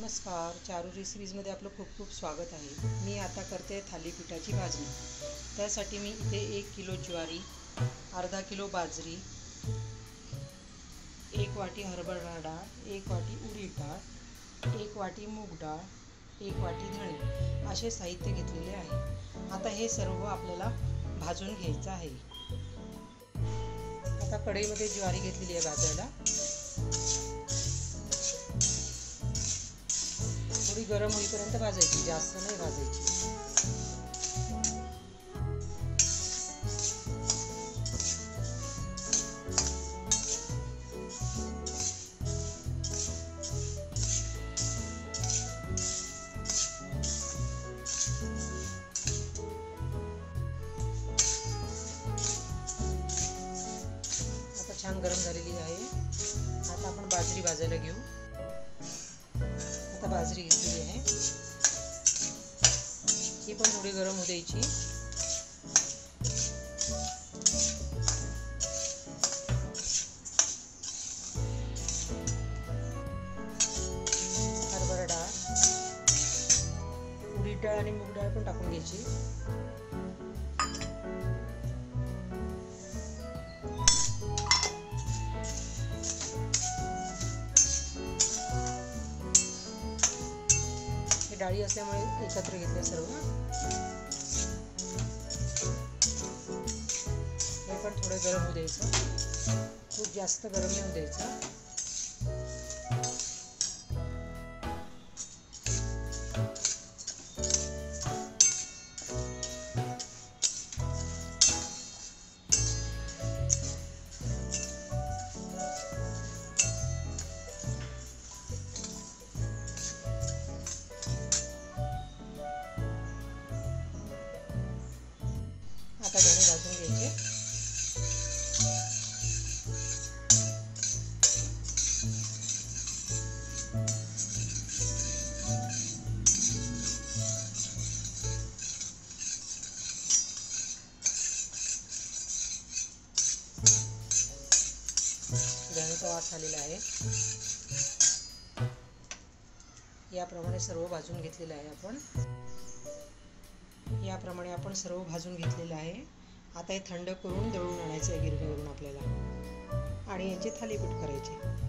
नमस्कार, चारू रेसिपीजमध्ये आपलं खूप खूप स्वागत आहे। मी आता करते थालीपीठाची भाजणी। त्यासाठी मी इथे 1 किलो ज्वारी, अर्धा किलो बाजरी, 1 वाटी हरभरा डाळ, 1 वाटी उडीद डाळ, 1 वाटी मूग डाळ, 1 वाटी धणे असे साहित्य घेतलेले आहे। आता हे सर्व आपल्याला भाजून घ्यायचं आहे। आता कढईमध्ये ज्वारी घेतलेली आहे भाजायला। थोडी गरम होईपर्यंत भाजायची, जास्त नाही भाजायची। आता छान गरम झालेली आहे। आता आपण बाजरी भाजायला घेऊ। आता बाजरी घेतलेली आहे, ही पण थोडी गरम होऊ द्यायची। हरभरा डाळ, उडीद डाळ आणि मूग डाळ पण टाकून घ्यायची। डाळी असल्यामुळे एकत्र घेतले सर्व। हे पण थोडे गरम होऊ द्यायचं, खूप जास्त गरम नाही होऊ द्यायचं। आता धणे भाजून घ्यायचे। धण्याचा वास आलेला आहे। याप्रमाणे सर्व भाजून घेतलेलं आहे आपण। याप्रमाणे आपण सर्व भाजून घेतलेलं आहे। आता हे थंड करून दळून आणायचं आहे गिरणीवरून आपल्याला, आणि याचे थालीपीठ करायचे।